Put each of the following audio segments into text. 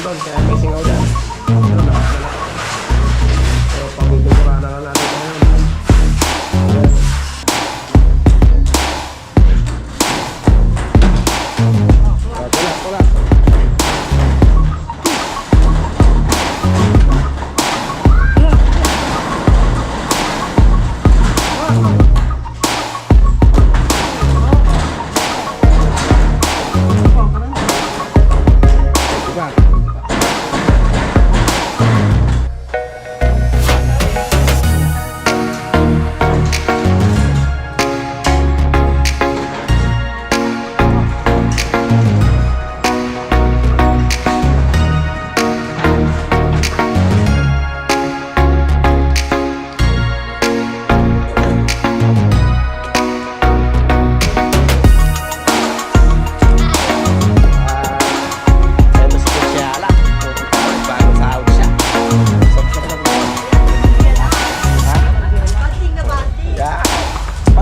doon, kaya may singaw dyan. So, pagdudura na lang natin ngayon. Wala.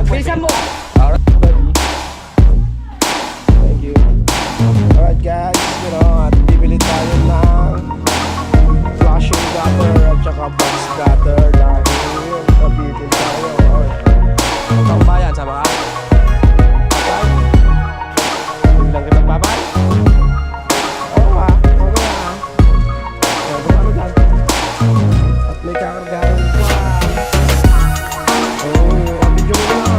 Bilisan mo! Alright, buddy. Thank you. Alright guys, at bibili tayo ng flushing gutter at saka box gutter dahil kabitin tayo. Ang bayan sa mga babay. Hindi lang kita babay. Oo ha, okay ha. Ano dyan? At may kakargahan pa. Video mo na.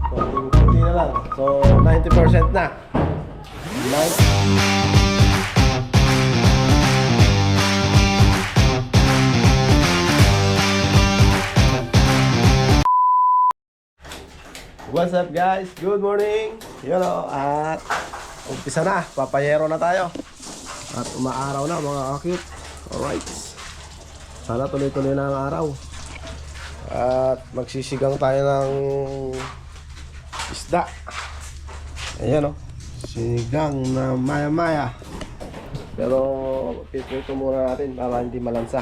Konti na lang. So, 90% na. What's up guys? Good morning. At umpisa na. Papayero na tayo. At umaaraw na mga kakit. Alright. Sana tuloy-tuloy na ang araw. At magsisigang tayo ng isda. Ayan o. Sinigang na maya-maya. Pero piprito muna natin para hindi malansa.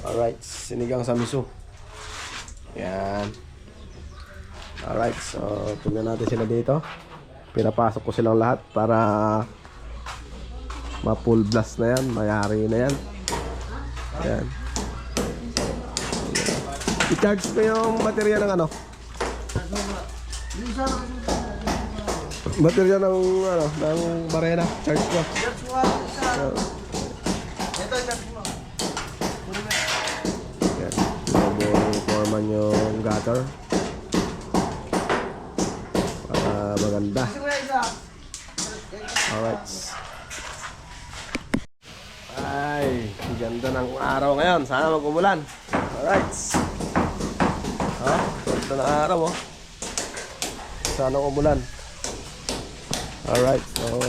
Alright. Sinigang sa miso. Ayan. Alright. So tingnan natin sila dito. Pinapasok ko silang lahat para ma-full blast na yan. Mayari na yan. Ayan. I-charge ko yung baterya ng ano? Baterya ng ano, ng barena. Charge ko. Yan. Forman yung gutter. Para maganda. Alright. Ay, ganda ng araw ngayon. Sana mag-umulan. Alright. Ganda ng araw oh. Sana umulan. Alright, so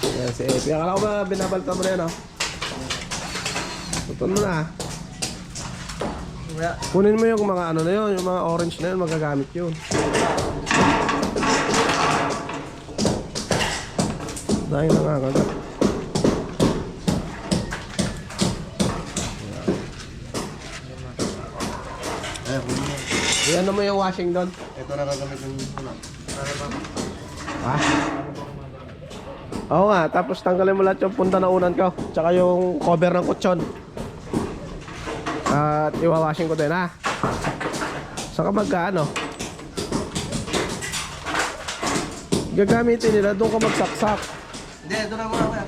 yan si Epi. Akala ko ba binabalta mo na yan oh. Tuton mo na. Kunin mo yung mga ano na yun, yung mga orange na yun, magagamit yun. Dahil na nga kagad. Ano mo yung washing doon? Ito na gagamit yung ulam. Ha? Oo nga, tapos tanggalin mo lahat yung punta na unan ko. Tsaka yung cover ng kutsyon. At iwawashing ko din ha. Saka magkaano? Gagamitin nila, doon ka magsaksak. Hindi, ito na muna kuya.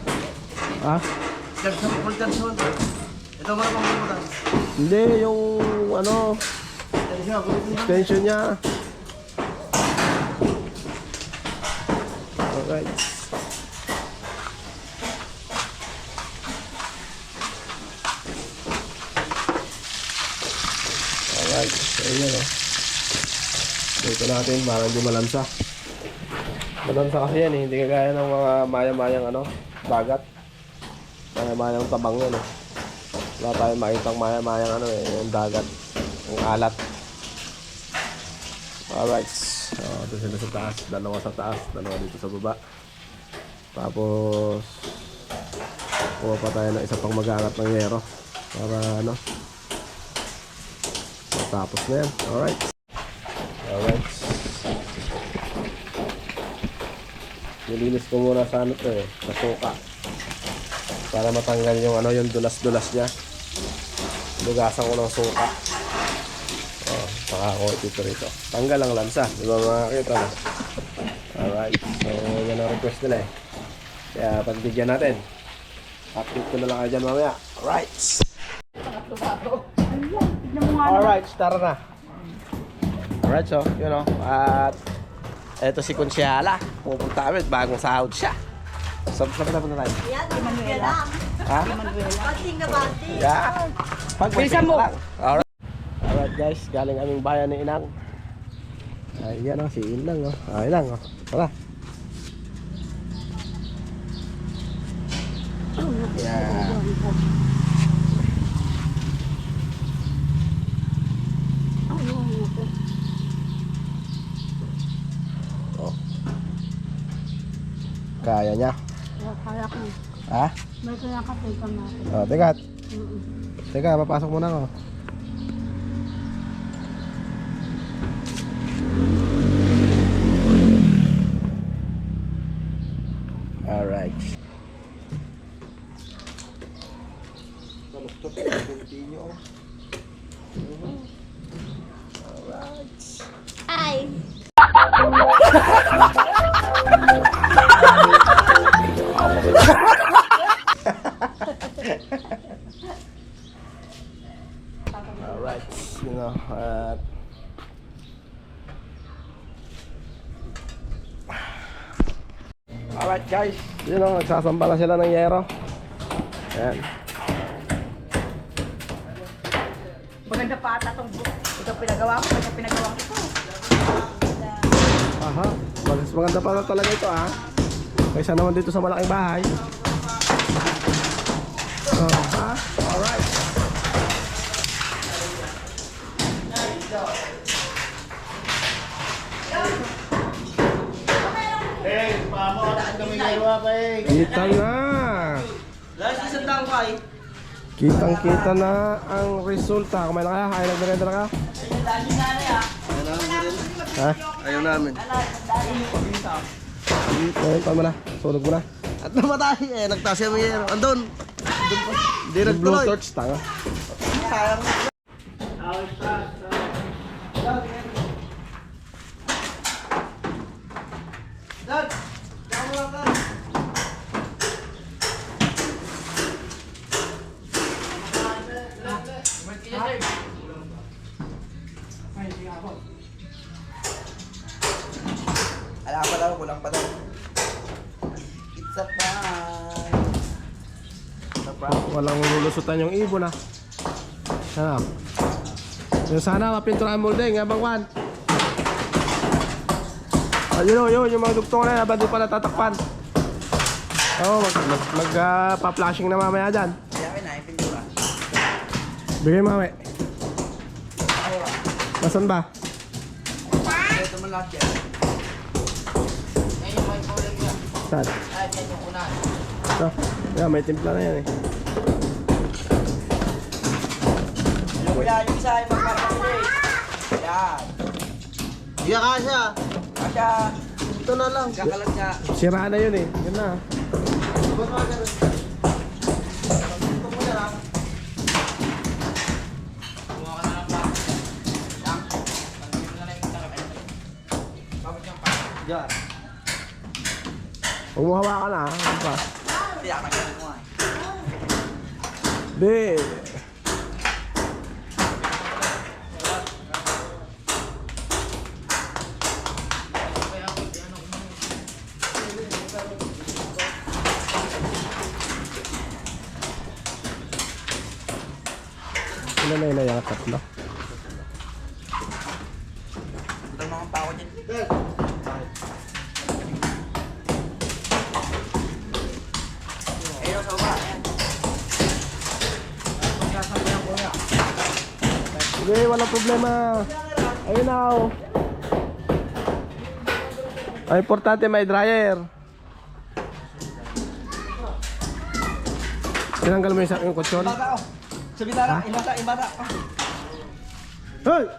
Ha? Full charge mo. Ito muna pang muna. Hindi, yung ano, extension niya. Alright. Alright, so yun o. Dito natin para hindi malansa. Malansa kasi yan eh, hindi kagaya ng mga maya-mayang ano, dagat. Maya-mayang tabang yan eh. Wala tayong makitang maya-mayang ano eh, yung dagat, yung alat. Alright, ito sila sa taas, dalawa sa taas, dalawa dito sa baba. Tapos kuha pa tayo ng isa pang mag-aangat ng yero para ano, matapos na yan. Alright. Nilinis ko muna sa ano to eh, sa suka. Para matanggal yung ano, yung dulas-dulas niya. Lugasan ko ng suka. Oh, saka ako dito rito. Tanggal ang lansa, di ba makakita mo? Alright, so yan ang request nila eh. Kaya pagbigyan natin. Update ko na lang kayo dyan mamaya. Alright. Alright, tara na. Alright, so, you know, at eto si Consiala. Pupunta kami, bagong sahod siya. Saan na punta tayo? Yan, di Manuela. Ha? Bating na bating. Yeah. Pagbilisan mo. Alright guys, galing aming bayan ni Inang. Ayan o, si Inang o. Inang o. Tara. Yeah. Oh. Kaya niya. Kaya ko. Ha? May kaya ka teka natin. Oh, teka. Teka, papasok muna ako. Alright. Ay! Alright, you know, alright guys, you know, nagsasamba na sila ng yero. Ayan. Maganda pa ata itong book. Ito pinagawa ko, ito pinagawa ko ito. Aha, mas maganda pa talaga ito ah. Kaysa naman dito sa malaking bahay. Ha? Alright. Kita na. Kitang-kita na ang resulta. Kumain na kaya? Kaya nagmerenda na ka? Ha? Ayaw namin. Kumain pa mo na. Sunog mo na. At namatay eh, nagtaas yung mayroon. Andun. Andun pa. Hindi Blue nagtuloy. torch, tanga. Sayang. Dad! Diyan mo lang ka. Alam pa daw, kulang pa daw. It's a prank. Walang lulusutan yung ibon ah. Ano? Yung sana mapinturahan molding, habang kwan. Ayun yung mga dugtong na habang di pa natatakpan. Oo, pa-flashing na mamaya dyan. Kaya na, ipintura. Bigay mamaya. Nasaan ba? Ito mo lahat yan. Saan? Ito. Yan, may timpla na yan eh. Kuya, yung isa ay magpapakuli. Yan. Hindi ka kasya. Kasya. Ito na lang. Kakalat niya. Sira na yun eh. Yan na. Ba't mga ganun? Ito mo yan. Kumuha ka na lang pa. Yan. Pagkakit na lang yung takapin. Bakit yung pa? Yan. Huwag mo hawakan na. Ano pa? Hindi ako nagkalit mo eh. Di. Sila na yung tatlo. Ito mga pako dyan. Okay, walang problema. Ayun na oh. Ang importante may dryer. Tinanggal mo yung kutsyon? Ibata ako. Sa bitara, ibata. Hey!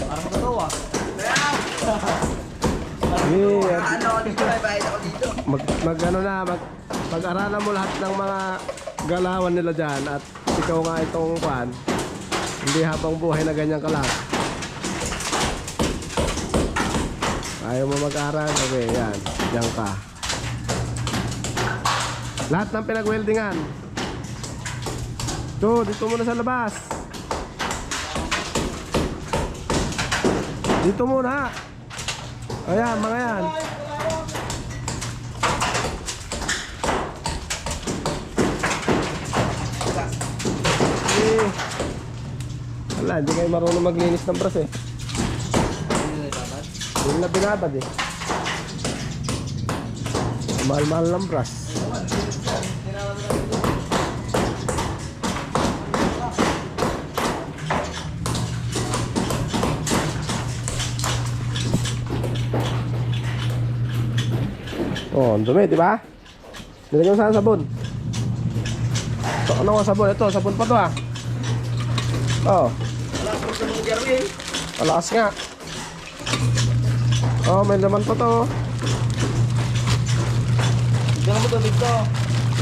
Parang totoo ah. Yeah. Ano ako dito, may bayad ako dito. Mag-aralan mo lahat ng mga galawan nila dyan at ikaw nga itong kwan. Hindi habang buhay na ganyan ka lang. Ayaw mo mag-aral? Okay, yan. Diyan ka. Lahat ng pinag-weldingan. Dito muna sa labas. Dito muna. Ayan, mga yan. Wala, hindi kayo marunong maglinis ng bras eh. Hindi na binabad eh. Mahal-mahal ng bras. Oh, ang dumi, di ba? Nilagyan mo saan sabon? So, ano nga sabon? Ito, sabon pa to ah. Oh. Malakas nga. Oh, may laman pa to. Diyan mo tubig to.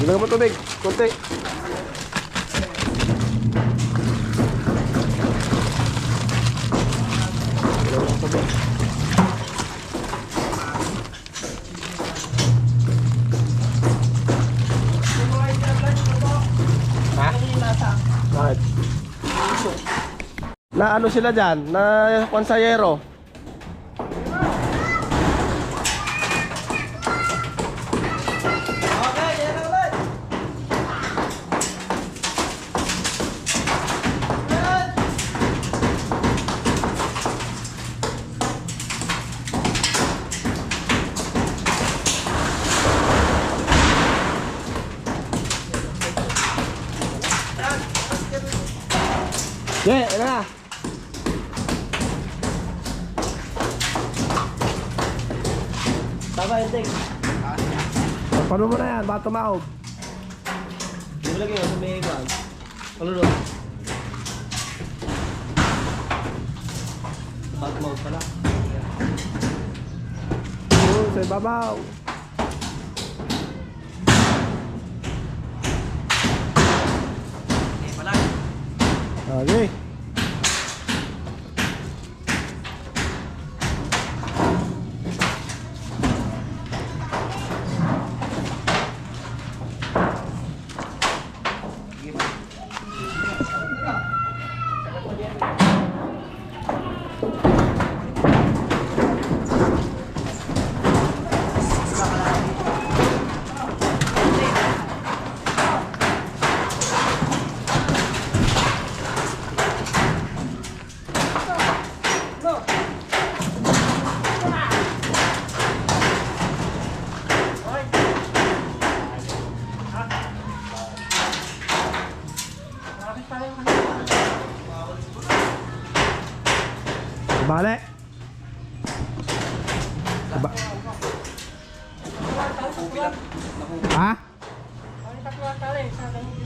Nilagyan mo tubig, kunti. Nilagyan mo tubig. Ha? Bakit? Na ano sila dyan? Na konsayero? Okay, yan na ulit. Yeah, ano na? Tama yung tek. Paano mo na yan? Baka tumaob. Di mo lagi yun sa may ikan. Kalulot. Bad mouth pala. Oo, sa ibabaw. Okay, pala. Okay. Bale. Ha? Sa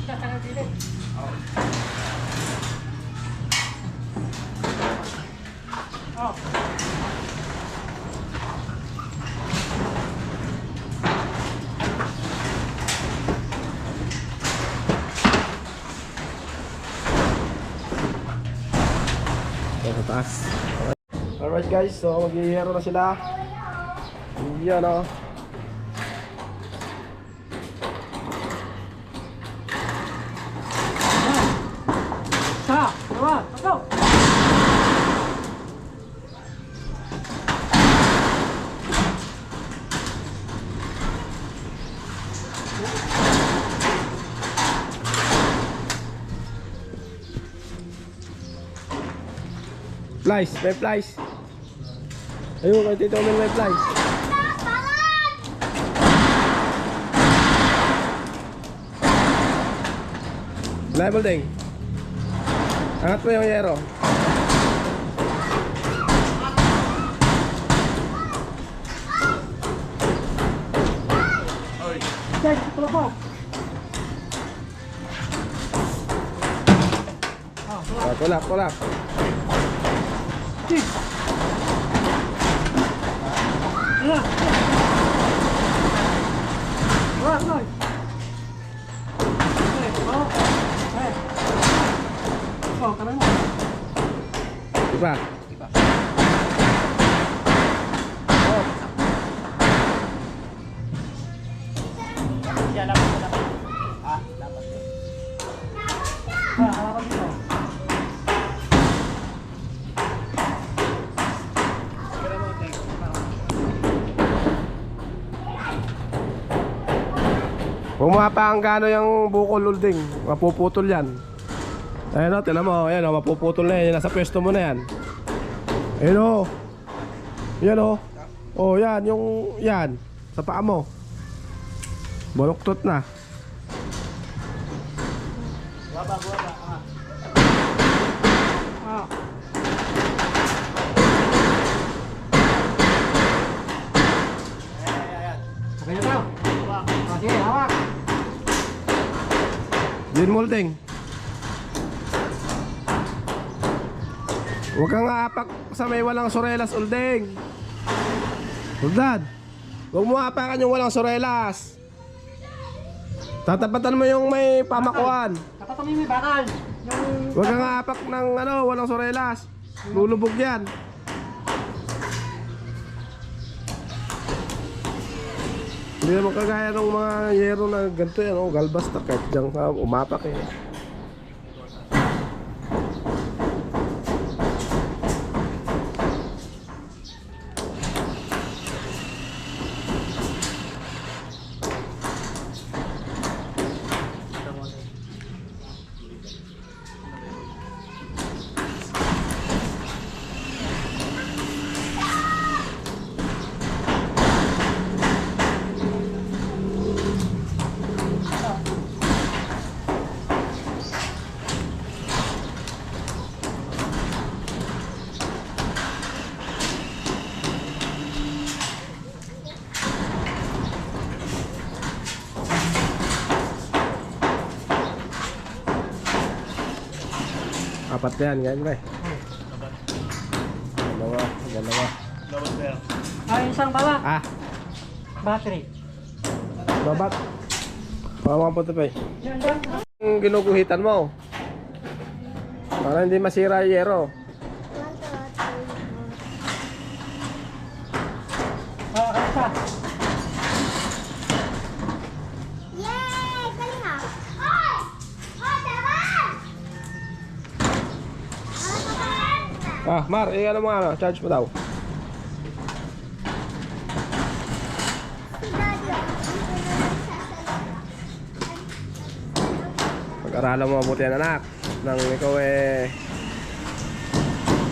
taas. Alright guys, so mag-i-hero na sila. Yan o. Flies, may flies. Ayun, kay Tito Mel may flies. Level ding. Angat mo yung yero. Check, ito po. Tulak, tulak. Diba? Pumapa ang gano yung bukol ulding, mapuputol yan. Ayun o, tinan mo, ayan o, mapuputol na yan, nasa pwesto mo na yan. Ayun o. Yan o. O yan, yung yan, sa paa mo. Baluktot na. Buwaba. Ayan. Ito. Sige, hawak. Yun molding. Huwag kang aapak sa may walang sorelas ulding. Uldad, huwag mo aapakan yung walang sorelas. Tatapatan mo yung may pamakuan. Tapos may bakal. Huwag kang aapak ng ano, walang sorelas. Lulubog yan. Hindi naman kagaya ng mga yero na ganito yan, oh, galbas na kahit dyan ka umapak eh. Apat yan, ganyan ba eh? Dalawa. Ay, isang bala. Ah, Battery. babat. Pawang po ito pa eh. Yan lang. Yung ginuguhitan mo. Para hindi masira yung yero. Kasa. Yay! Galing ah! Hoy! Hoy, tarawan! Ah, Mar, ano mo ano, charge mo daw. Si Daddy, oh. Pag-aralan mo mabuti yan anak. Nang ikaw eh.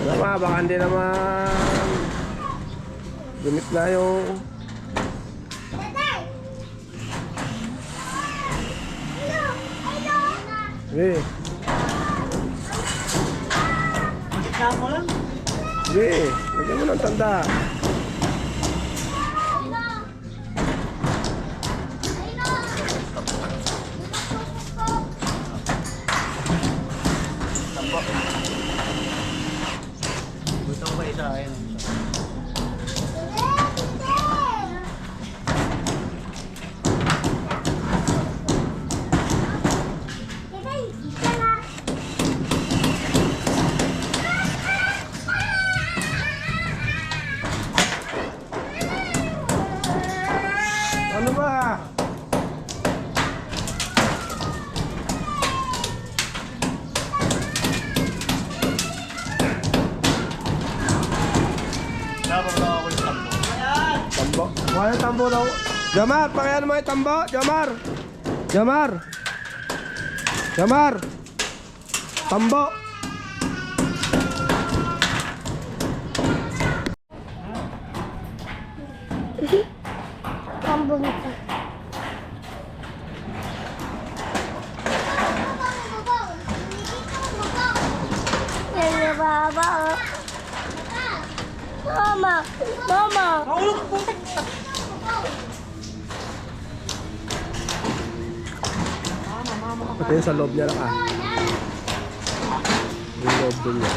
Ano ba, baka hindi naman lumit na yung Daday! Hello! Hello! Sige, Magkita mo lang. sige, lagyan mo ng tanda. Gusto ko ba isa? Ayun. Ano ba? Tambo. Wala yung tambo daw. Jamar, pakiano mo yung tambo. Jamar. Jamar. Jamar. Tambo. bubong ito. Yan yung baba, oh. Mama! Mama! Pati yung sa loob niya lang Yung loob din niya.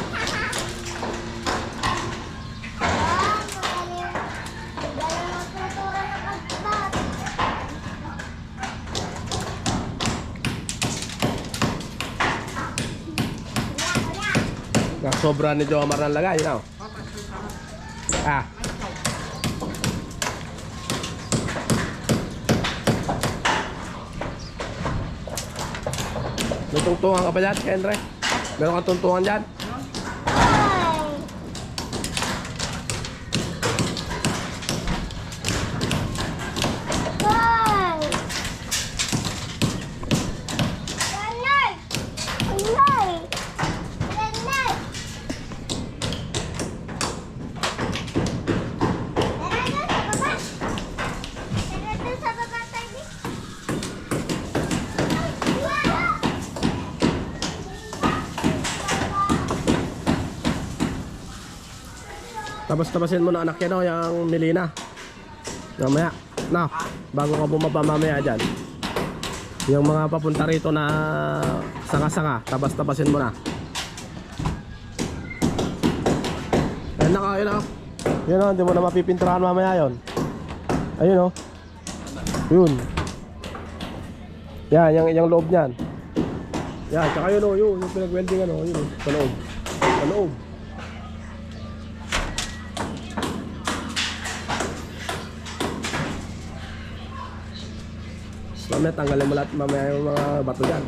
Sobra ni Jomar ng lagay, no? May tungtungan ka ba dyan, Henry? Meron kang tungtungan dyan? Tapos-tapasin mo na anak yan, no? Yung Melina. Mamaya, na, bago ka bumaba mamaya dyan. Yung mga papunta rito na sanga-sanga, tapos-tapasin mo na. Ayun na ka, ayun na. Yun o, hindi mo na mapipinturahan mamaya yun. Ayun o. Yun. Yan, yung loob niyan. Yan, tsaka yun o, yung pinag-welding ano, yun o, sa loob. Sa loob. Mamaya tanggalin mo lahat mamaya yung mga bato dyan.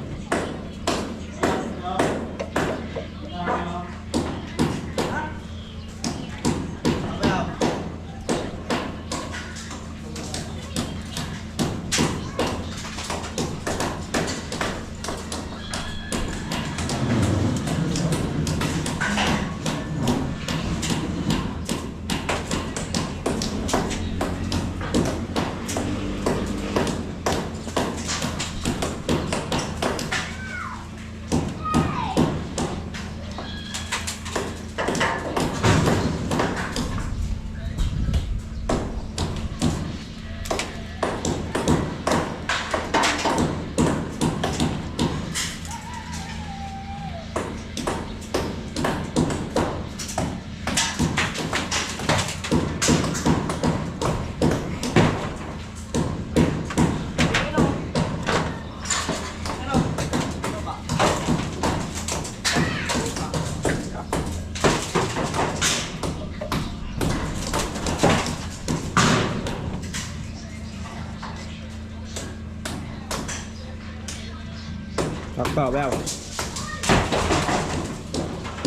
Sakto, Bel.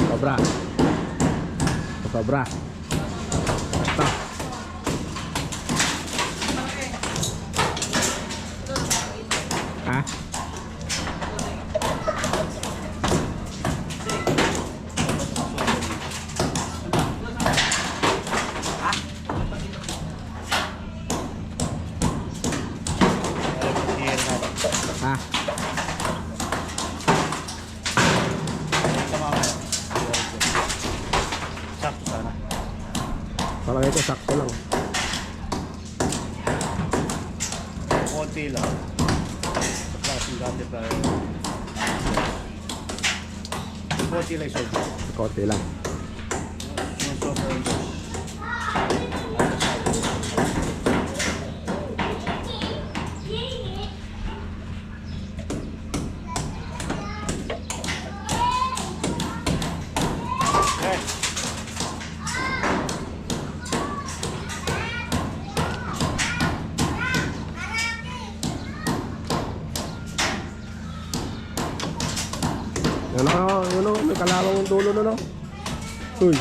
Sobra. Sobra. Sakto. Sakto sana. Parang ito sakto lang. Konti lang. Klaseng ganda pa. Konti lang sobrang. Konti lang. Yung sobrang. Yun o, may kalawang yung dulo nun o. Uy,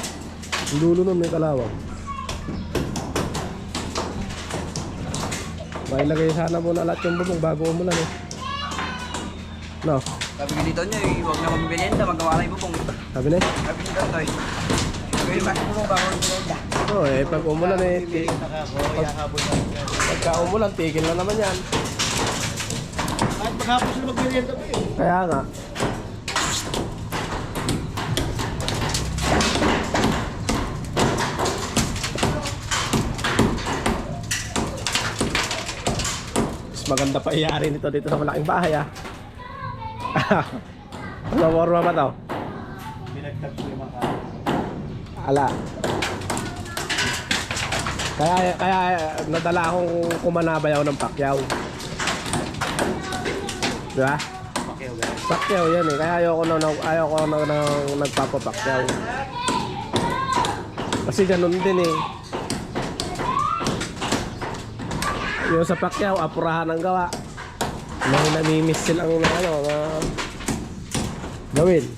yung dulo nun may kalawang. Mailagay sana muna lahat yung bubong bago umulan eh. No? Sabi ko dito niya, huwag na magbibenta, magawa lang yung bubong. Sabi na eh. Sabi dito, Toy. Gawin ba? Bubong bago yung binenta. Oo pag umulan Nakahabol na. pagka umulan, tigil na naman yan. Kahit maghapon sila mag-merienda pa eh. Kaya nga. Mas maganda pa iyari nito dito sa malaking bahay ah. Mawarma ba to? Binagtag ko yung mga Ala. Kaya nadala akong kumanabayaw ng pakyaw. Diba? pakyaw guys. Pakyaw yan eh. Kaya ayoko na nagpapapakyaw. Kasi ganun din eh. Yung sa pakyaw, apurahan ang gawa. May namimiss silang na gawin.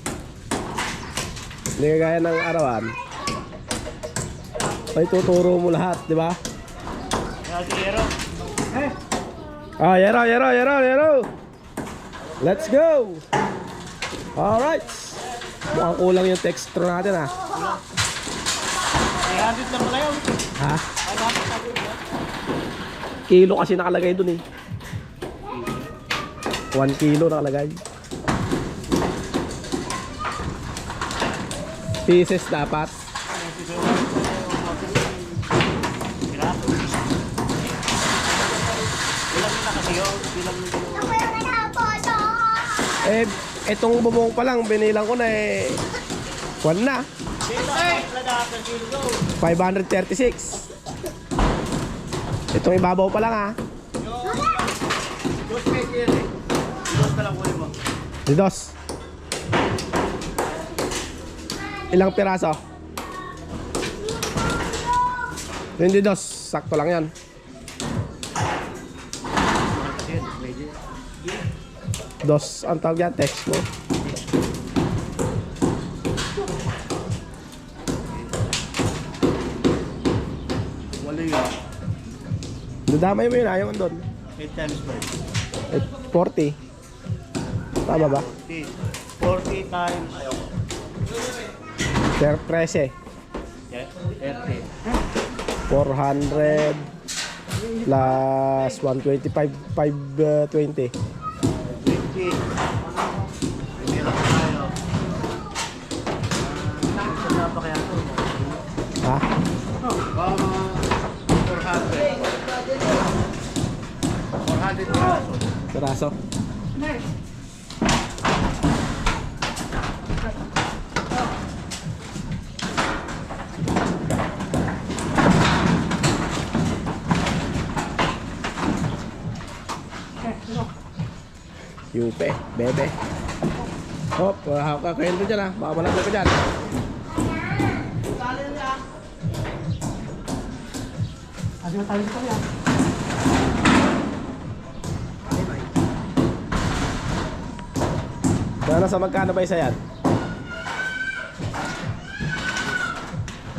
Hindi kagaya ng arawan. May tuturo mo lahat, di ba? Yero. Ah, Yero! Let's go! Alright! Mukhang kulang yung texture natin ah. 300 lang pala yun. Ha? Kilo kasi nakalagay dun eh. 1 kilo nakalagay. Pieces dapat. Eh, itong bubong pa lang, binilang ko na eh. 1 na. 536. Itong ibabaw pa lang ah. Dos. Ilang piraso? 22, sakto lang yan. Dos, ang tawag yan, text mo. Wala yun. Dadamay mo yun, ayaw mo doon. 8 times 40. Tama ba? 40 times. Ayoko. 13. 30. 400 plus 125, 520. 20. Meron tayo. Saan pa kaya ito? Ha? 400. 400 pesos. Piraso? Yupe, bebe. Hop, hawak ka kwento dyan ah. Baka malagay ka dyan. Kaya sa magkano ba isa yan?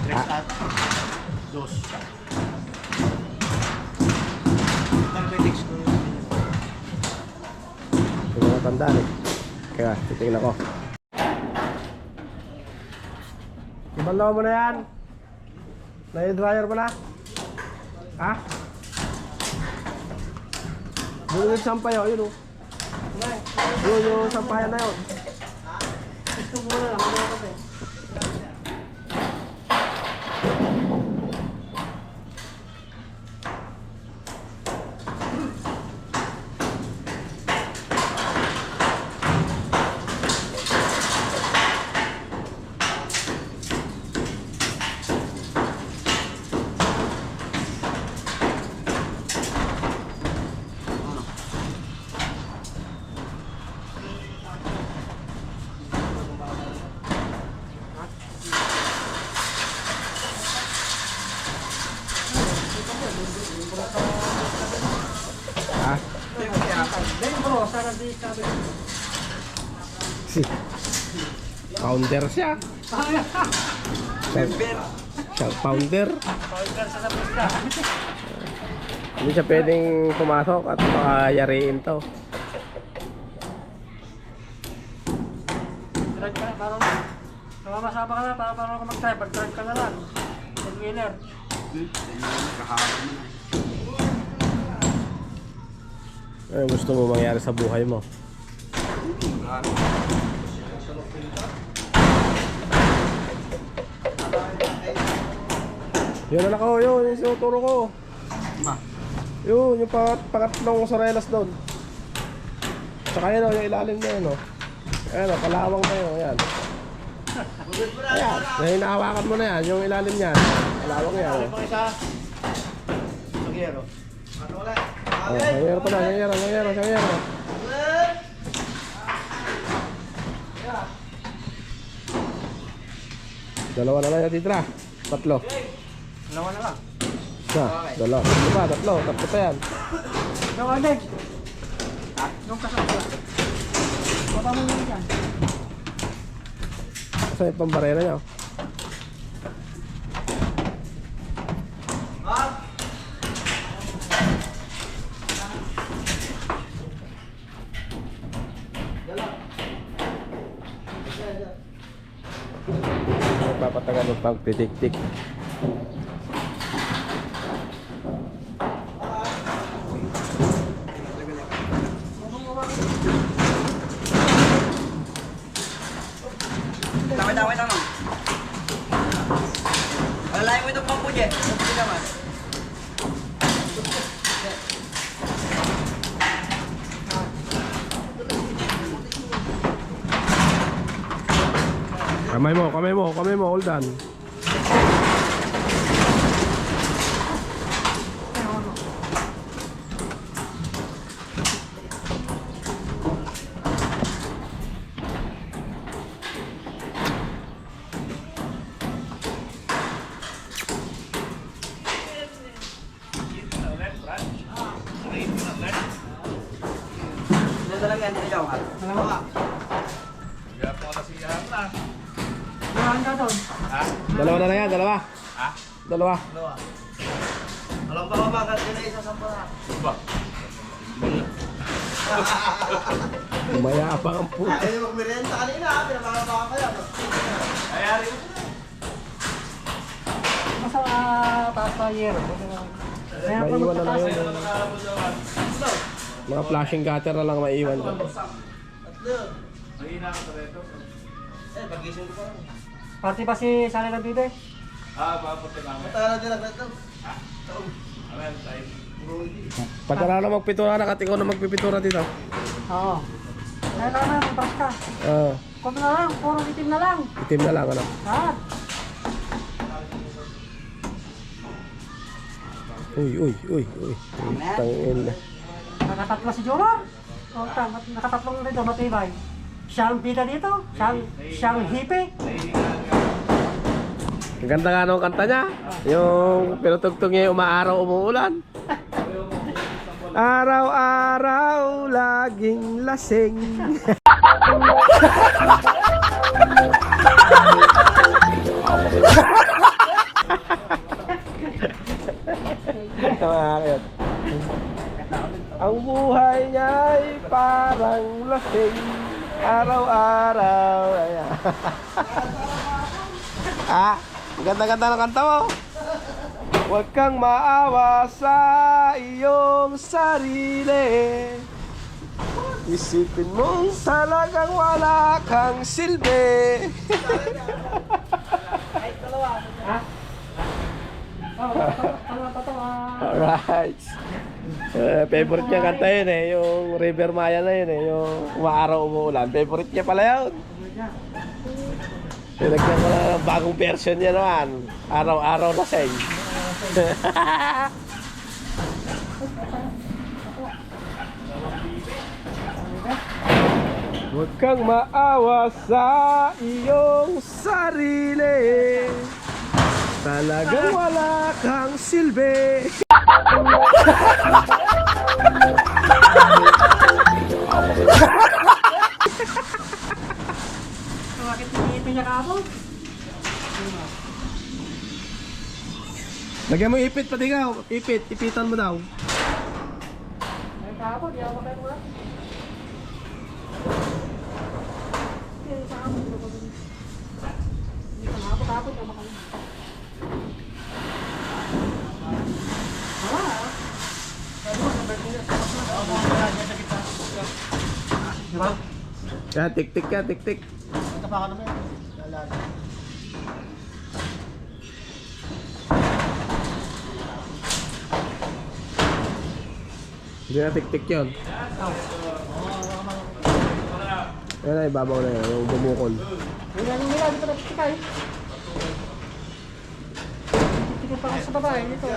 Tres at dos. Nag-fix ko. Hindi ko matandaan eh. Kaya, titignan ko. Ibanlaw mo na yan. Nai-dryer mo na. Ha? Yung sampay o, yun o. Yung sampayan na yun. Gusto mo na lang, ano kasi. Ha? Si founder siya. Siya founder. Hindi siya pwedeng pumasok at makayariin to. Drive ka na, parang namamasa ka na, parang mag-drive, pag-drive ka na lang. Winner. Ano gusto mo mangyari sa buhay mo? Yun anak ko, yun yung sinuturo ko. Yun, yung pangatlong sarelas doon. Tsaka yun, yung ilalim na yun, oh. Ayan, palawang na yun, ayan. Ayan, yung hinahawakan mo na yan, yung ilalim niyan. Palawang yan, oh. Sangero. Ano ulit? Oh, sangero pa na, sangero. Dalawa na lang yan, titra. Tatlo. Dalawa na lang. Isa, dalawa. Tatlo pa, tatlo pa yan. Yung ano? Yung kasama. Baba mo yun dyan. Saan yung pambarera niya? Papatagal ng pagtitik-tik. Dawit naman. Alalayan mo itong bangko dyan. Hindi naman. Kamay mo, all done. Ano talaga yan? Hindi ako. Alam mo ka. Dalawa na yan, dalawa. Ha? Dalawa. Alam ba ba bakit yun ay isasampa na? Umayabang ang puta. Ayaw magmerienda kanina ha. Pinapakabaka ka yan. Ayari ko. Masa taas pa yero. Maiwan na lang yun. Mga flashing cutter na lang maiwan dyan. Tatlo. Pagising ko pa lang. Party pa si Sally ng Bibe? Matagal din naglatag. Pagka na magpintura na, ikaw na magpipintura dito. Oo. Dahil naman, magpas ka. Kung na lang, puro itim na lang. Itim na lang, ano? Lahat. Uy. Tangin na. Nakatatlo si Jomar. Nakatatlong rito, matibay. Siya ang bida dito. Siya ang hipe. Ang ganda nga nung kanta niya. Yung pinutugtog niya yung umaaraw, umuulan. Araw-araw, laging lasing. Bakit? Ang buhay niya ay parang lasing. Araw-araw. Ayan. Ganda-ganda ng kanta mo. Huwag kang maawa sa iyong sarili. Isipin mong talagang wala kang silbi. Alright. Favorite niya kanta yun eh. Yung River Maya na yun eh. Yung umaaraw umuulan. Favorite niya pala yun. Pinagyan ko na ng bagong version niya naman. Araw-araw na sing. Huwag kang maawa sa iyong sarili. Talagang wala kang silbi. Bakit hindi niya kaabot? Lagyan mo ipit pati ka. Ipitan mo daw. Ay kaabot, di ako kayo mula. Hindi sa kaabot. Hindi sa kaabot, di ako kayo. Di ba? Yan, tik-tik yan, tik-tik. Ito pa ako naman. Lalala. Hindi na tik-tik yun. Yan na, ibabaw na yun, yung bumukol. Yung ano nila, dito na tikay. Tikay pa kasi sa babae, dito.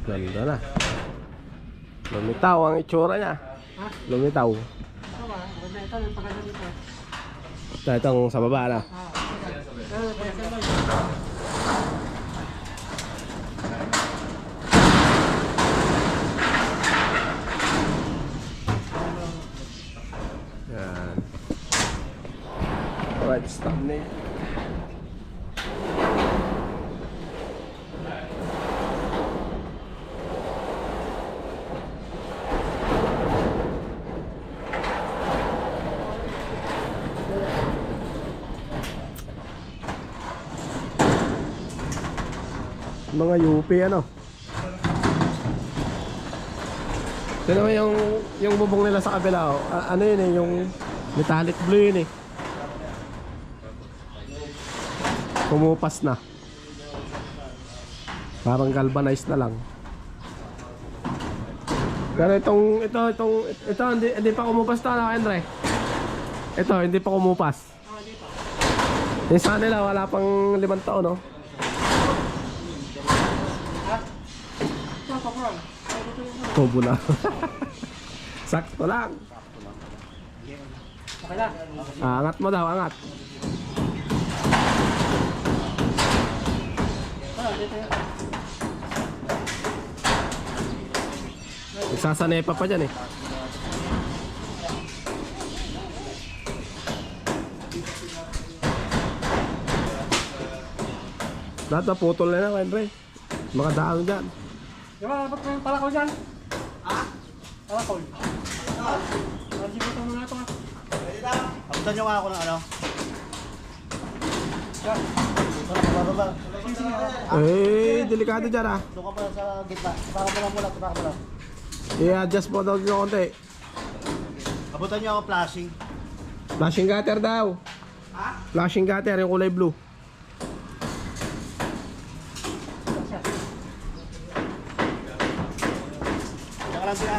Ganda na. Lumitaw ang itsura niya. Ha? Lumitaw. Ito ba? Ganda ito, yung paganda dito. Itong sa baba na. Yan. Alright, stop na yun. Mga UP ano. Ito naman yung bubong nila sa kabila oh. Ano yun eh, yung metallic blue yun eh. Kumupas na. Parang galvanized na lang. Pero ito hindi pa kumupas to na, Andre. Ito hindi pa kumupas. Yung sa nila wala pang 5 taon no. Tubo na. Sakto lang. Okay lang. Angat mo daw, angat. Sasanepa pa dyan eh. Lahat na putol na lang, Andre. Makadaan dyan. Di ba, dapat may palakaw dyan? Ha? Palakaw. Sige ito mga ito. Abutan nyo nga ako ng ano. Yan. Bababa. Eh, delikado dyan ah. Doon ka pa sa gitna. Baka mo lang mula. Baka mo lang. I-adjust mo daw yung konti. Abutan nyo ako flashing. Flashing gutter daw. Ha? Flashing gutter, yung kulay blue. Tsaka lang sila.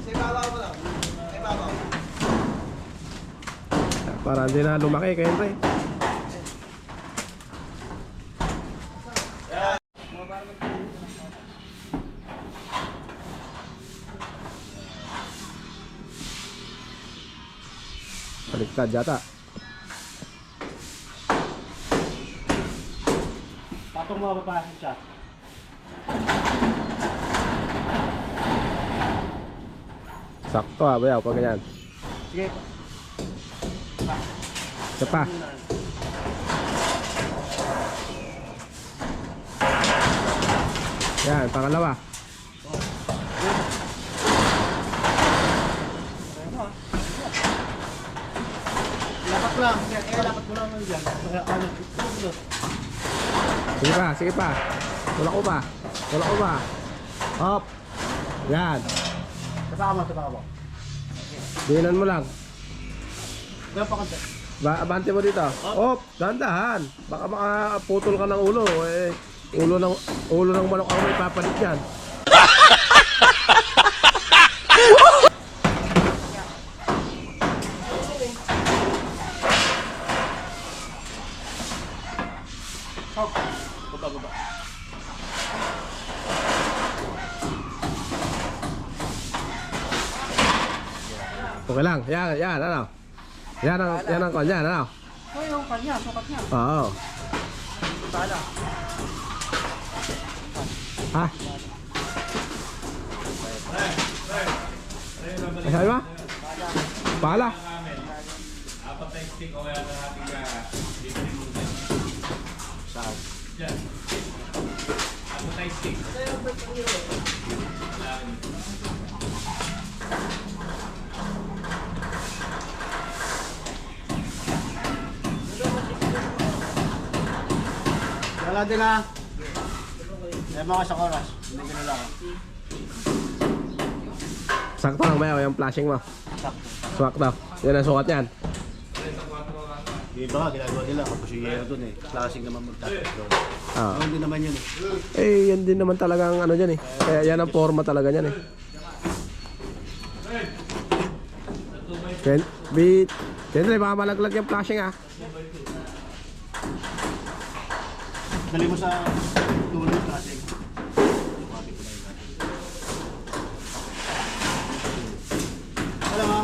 Sa ibabaw mo lang. Sa ibabaw. Para hindi na lumaki kayo Andre. Baliktad yata. Patong mga papasok siya. Sakto ah, bayaw pag ganyan. Sige. Isa pa. Yan, pangalawa. Lapat lang. Lapat mo lang dyan. Sige pa. Tulak ko pa. Hop. Yan. Tapaka mo. Dinan mo lang. Ganun pa konti. Abante mo dito. Hop, dahan-dahan. Baka makaputol ka ng ulo. Eh, ulo ng manok ang may papalit yan. Baba. Okay lang. Yan, ano? Yan ang kanya, ano? Ito yung kanya, sukat niya. Oo. Tala. Ha? Ay, sabi ba? Pala. Apat na stick o kaya natin ka libre mo dyan. Saan? Dyan. Apat na stick. Wala din ha. Ay mga sa oras. Hindi ko nila ako. Sakto lang ba yung flashing mo? Sakto. Sakto. Yan ang sukat niyan. Yung iba nga, ginagawa nila. Kapos yung yero dun eh. Klaseng naman magtapos doon. Ah. Ano din naman yun eh. Eh, yan din naman talagang ano dyan eh. Kaya yan ang forma talaga dyan eh. Beat. Siyempre, baka malaglag yung flashing ah. Dali mo sa tulo yung klaseng. Wala nga.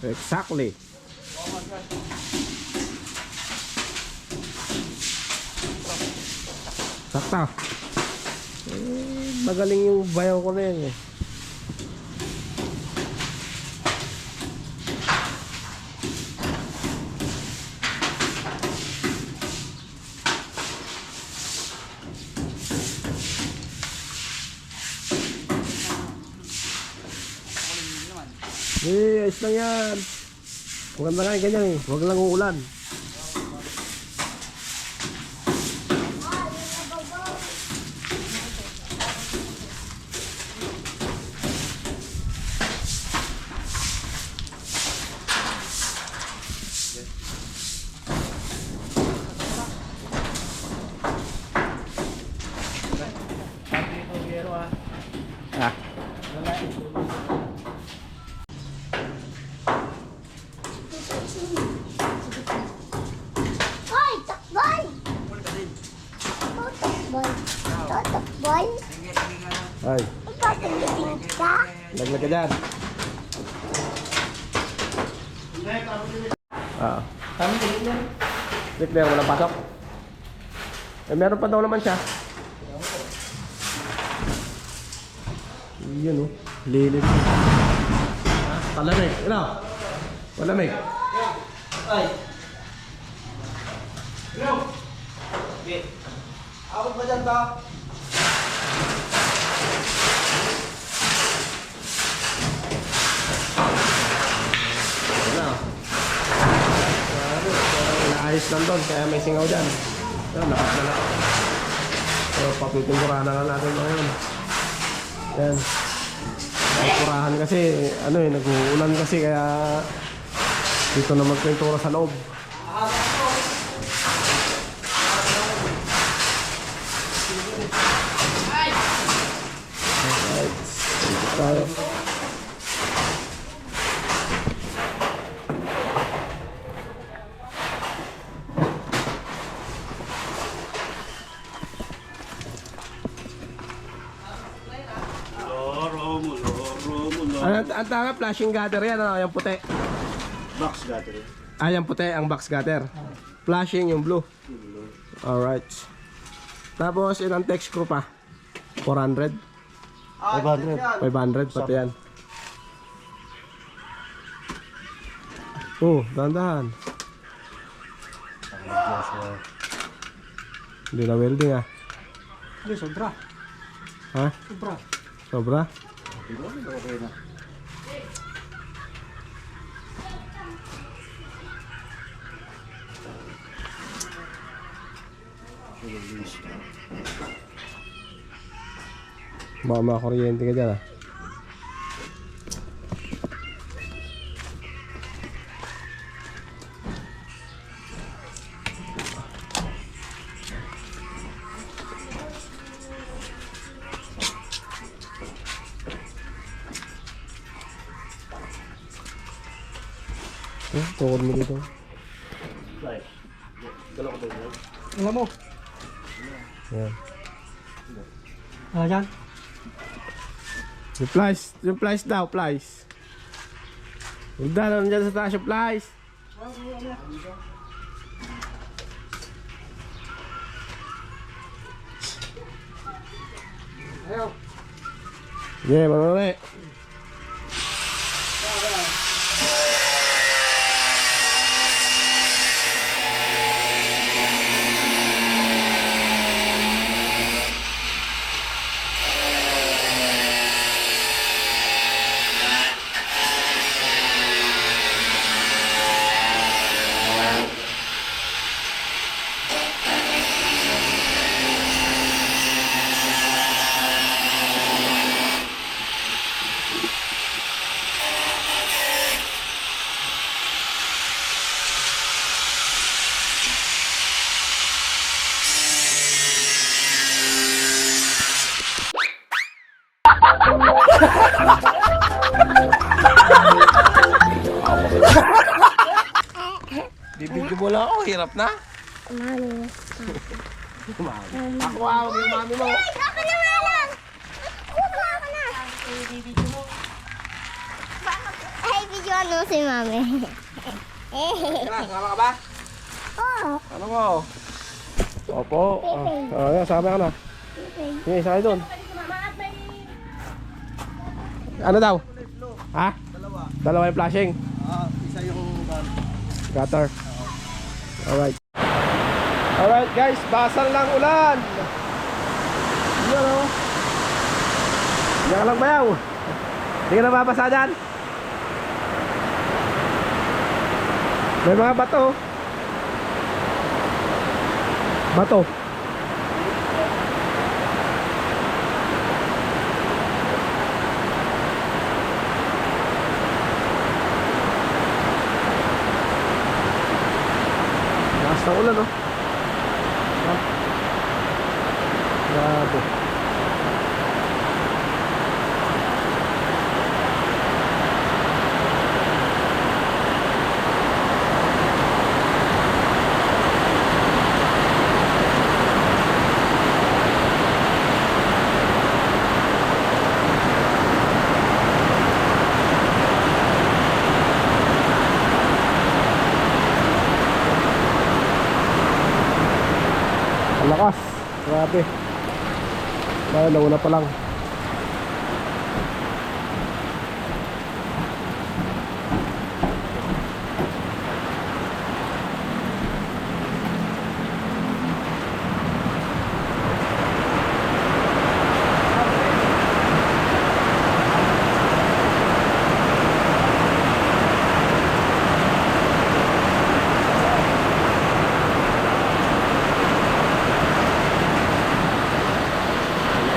Exactly. Sakto. Eh, magaling yung bayaw ko na yan eh. Eh, ayos lang yan. Maganda nga yung ganyan eh. Huwag lang uulan. Ah. Hoy, takboy! Oh, takboy. Oh, takboy. Ay, Ipapagdating ka? laglag ka dyan. Ah. Declare, walang pasok. Eh, meron pa daw naman siya. Yun oh, lilim. Palamig, ano? Palamig. Ay. Hello. Okay. Abot ba dyan ba? Wala. Naayos lang doon, kaya may singaw dyan. Yan, lakas na lang. So, papipinturahan na lang natin ngayon. Yan. Pinturahan kasi, ano eh, nag-uulan kasi, kaya dito na magpintura sa loob. Alright. Dito tayo. Ang tama, flashing gutter yan, ano, yung puti. Box gutter. Ah, yung puti, ang box gutter. Flashing yung blue. Alright. Tapos, ilang text screw pa? 400? 500. 500, pati yan. Oh, dahan-dahan. Hindi na welding ah. Hindi, sobra. Ha? Sobra. Sobra? Okay na. Baka makakuryente ka dyan ah. Tukod mo dito. Right. Alam mo. Yan. Dyan. Yung flies daw, flies. Huwag na, nandiyan sa taas yung flies. Ayaw. Yeah, manuli. Bibigyo mo lang ako, hirap na. Mami. Ako ako, yung mami mo. Ako na nga lang. Kuha ako na. Ay, video ano si mami. Sama ka ba? Oo. Ano ko? Opo. Yan, sama ka na. Sige, sakay doon. Ano daw? Ha? Dalawa yung flashing. Isa yung Gutter. Alright. Alright guys, basal ng ulan. Yan o. Yan lang bayaw. Hindi ka na mabasa dyan. May mga bato. Bato. Lakas ng ulan, no? Grabe. Ang lakas. Grabe. Dahil nauna pa lang.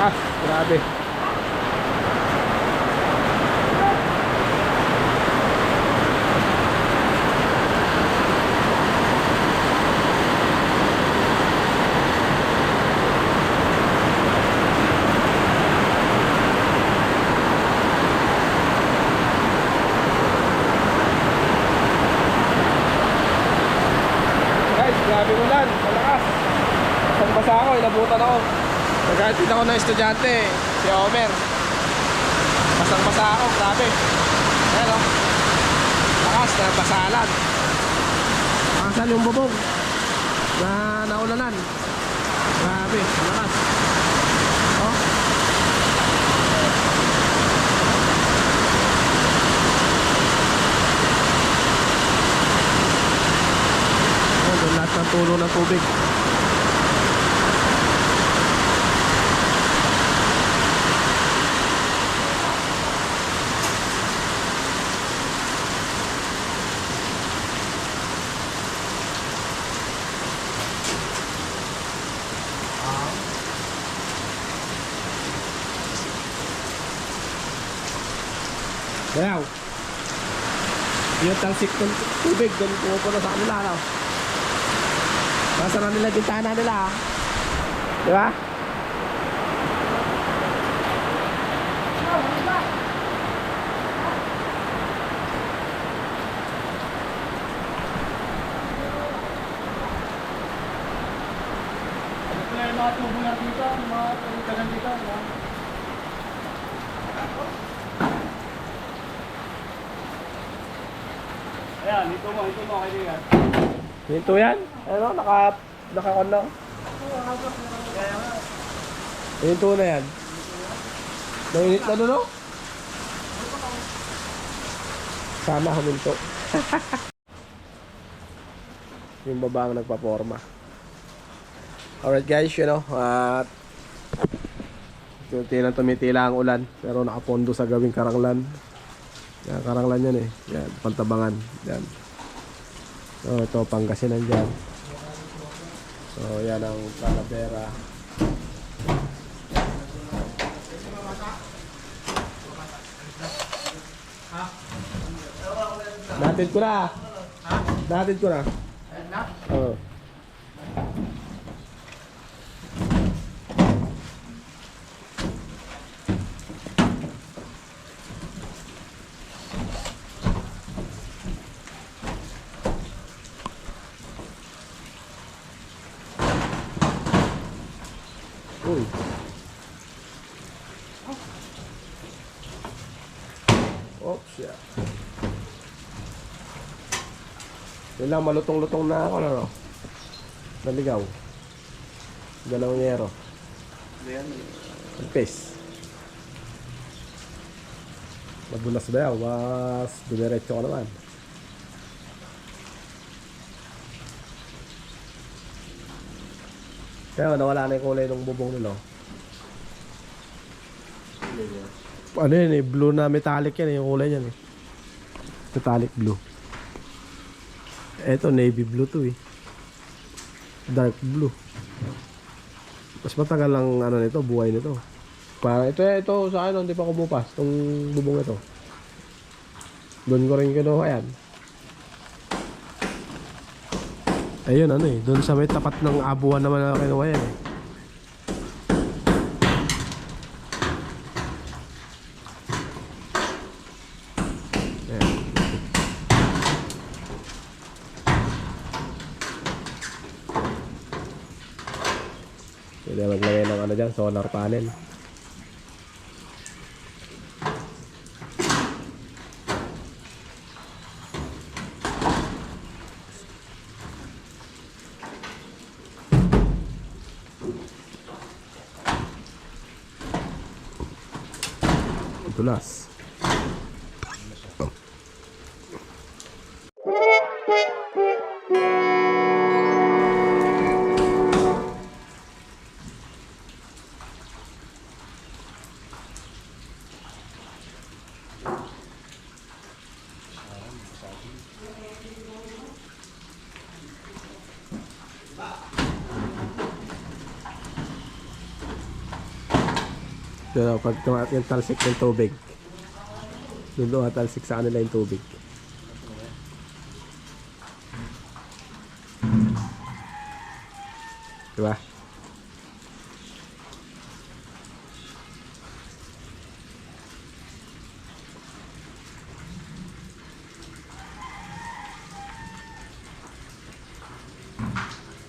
Lakas. Grabe. Guys, grabe ulan. Malakas. Basang-basa ako, inabutan ako. Nagkatid ako ng estudyante, si Homer. Basang-basa ako, grabe. Ayan o. Lakas na basalan. Makasan yung bubong na naulanan. Grabe, lakas. Oh. Oh, doon lahat ng tulo ng tubig. Bayaw. Yung talsik ng tubig doon pumupunta sa kanila, no? Nasa na nila bintana nila, ha? Di ba? mga tubo yan dito, yung mga kagan dito. Yan. Ayan, ito mo, kaibigan. Ito yan. Ano, naka-on. Ito na yan. Nainit na doon, no? Sana huminto. Yung babaeng nagpaporma. Alright guys, you know, at tumitila ang ulan, pero nakapondo sa gawing karanglan. Yan, karanglan yan eh. Yan, Pantabangan. Yan. So, ito, Pangasinan dyan. So, yan ang Talavera. Natin ko na. Natin ko na. Oo. Uy. Oops, yeah. Yun lang, malutong-lutong na ako, ano? Naligaw. Dalawang yero. Pes. Mabulas ba yan? Mas dumiretso ko naman. Kaya nawala na yung kulay ng bubong nila. Ano yun eh, blue na metallic yan eh, yung kulay yan eh. Metallic blue. Eto, navy blue to eh. Dark blue. Mas matagal lang ano nito, buhay nito. Parang ito sa akin, hindi pa ko bupas itong bubong ito. Doon ko rin kinuha yan. Ayun ano eh, doon sa may tapat ng abuan naman na kinuha yan eh. Pwede maglagay ng ano dyan, solar panel. Tulas. Pero pag yung talsik ng tubig, doon talsik sa kanila yung tubig. Diba?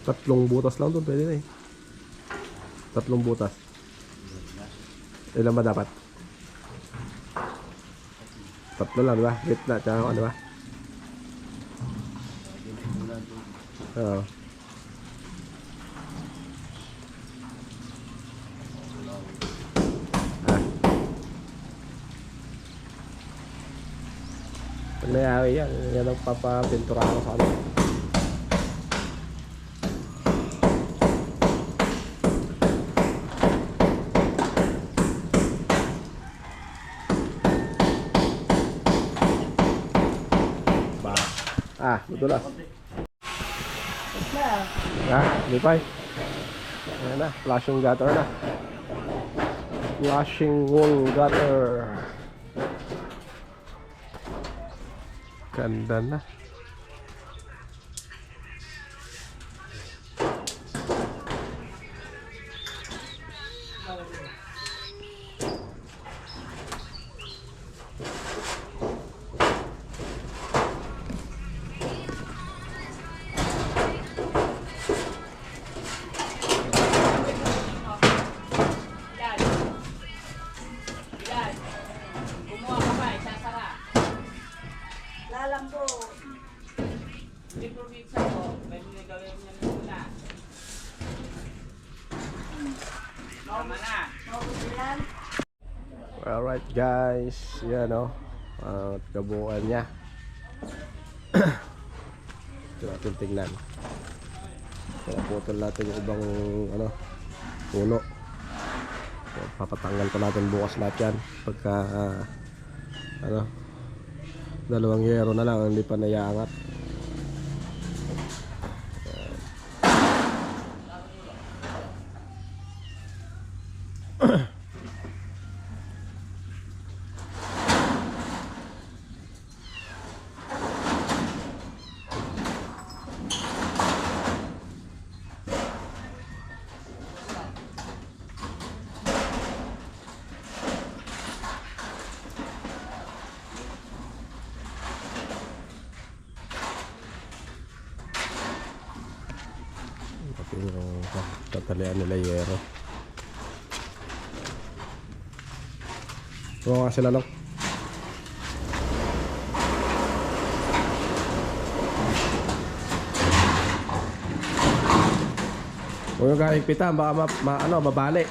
Tatlong butas lang doon, pwede na eh. Tatlong butas. Ilan ba dapat? Tatlo lang, diba? Gitna, tsaka ano ba? Oo. Pag nayawi yan, yan ang papapintura ko sa kanila. Madulas. Lipay. Ayan na, flashing gutter na. Flashing wall gutter. Ganda na. Kumuha ka ba? Isasara. Lalambo. Hindi probinsya ko. Pwede na gawin niya na muna. Tama na. Alright guys, yan o. Kabuuan niya. Ito natin tingnan. Kaya putol natin yung ibang ano, puno. Papatanggal ko natin bukas lahat yan. Pagka ano, dalawang yero na lang, hindi pa naiangat. Pati yung tatalian nila yero. Oo nga sila lang. Huwag yung kahigpitan, baka mabali.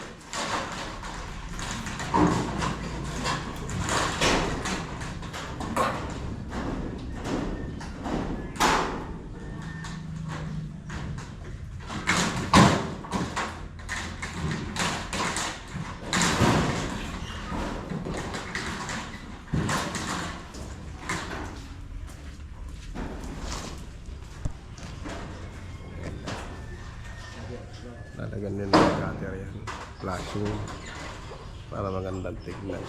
Lalagyan nila yung cutter yan, flashing para magandang tignan.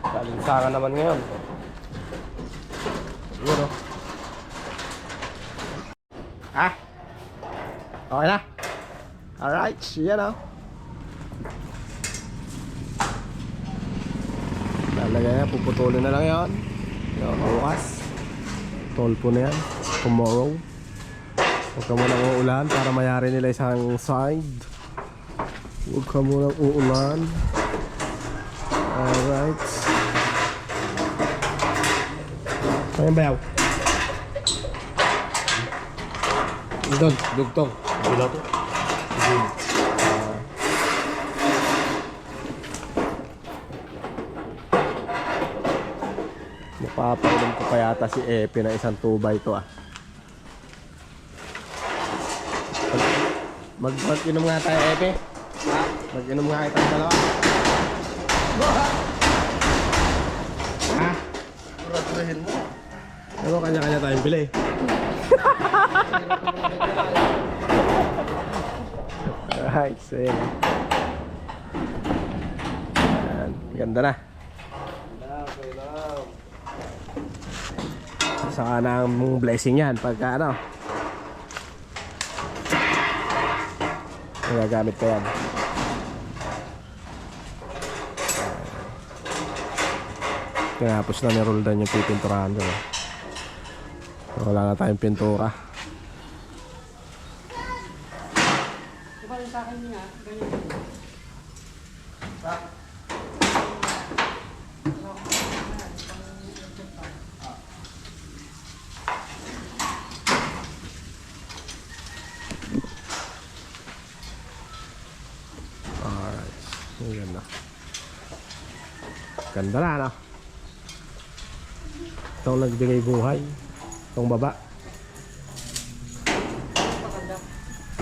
Kalinsangan naman ngayon. Yun o. Okay na. Alright, yan o. Lalagay na, puputulin na lang yan. Bukas tolpo na yan, tomorrow. Huwag ka munang uulan para mayari nila isang side. Huwag ka munang uulan. Alright. Ayan bayaw. Doon, dugtong. Bila to. Papainom ko pa yata si Epe na isang 2x to ah. Mag-inom nga tayo Epe. Mag-inom nga itong dalawa. Ha? Kuratuhin mo. Ano kanya-kanya tayong pili. Alright, so yun. Ayan, ganda na. Saka na ang blessing yan pagka ano magagamit pa yan. Tinapos na ni Roldan yung pipinturahan doon. Wala na tayong pintura. Diba yung sa akin niya, ganyan. Ayan na. Ganda na no? Itong nagbigay buhay. Itong baba.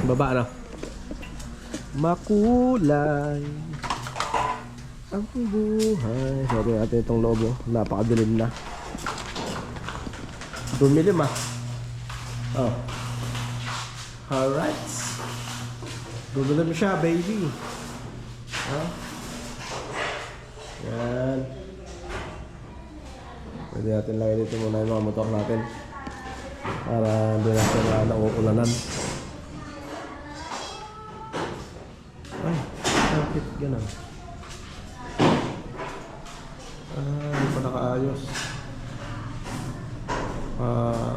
Baba no? Makulay ang buhay. Sabi natin itong loob oh. Napakadilim na. Dumilim ah. Oh. Alright. Dumilim siya baby. Huh? Yan. Pwede natin lagay dito muna yung mga motor natin para hindi natin nauulanan. Ay, sakit ganun. Hindi pa nakaayos.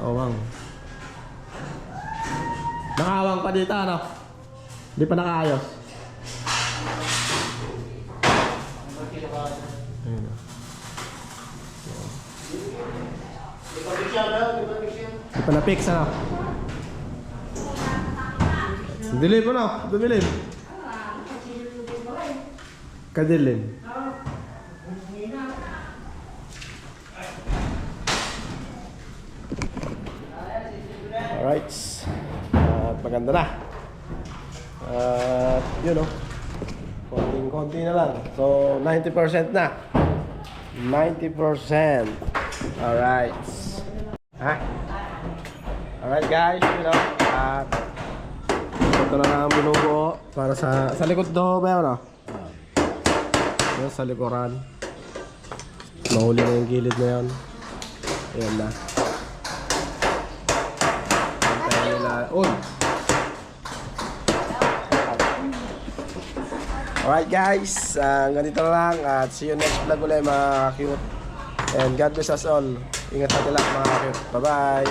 Owang. pa dito, ano? Hindi pa nakaayos. Ayun. Hindi pa na-fix, ano? Dilim mo na, dumilim. Kadilim. Alright. At maganda na. At yun o. Konting-konti na lang. So 90% na. 90%. Alright. Ha? Alright guys, you know. At ito na lang ang binubuo para sa likod do ba yun o? Yun, sa likuran. Mahuli na yung gilid na yun. Ayan na. Antayin nila. Uy! Alright guys, ganito na lang at see you next vlog ulit mga cute. And God bless us all. Ingat natin lang mga cute. Bye bye!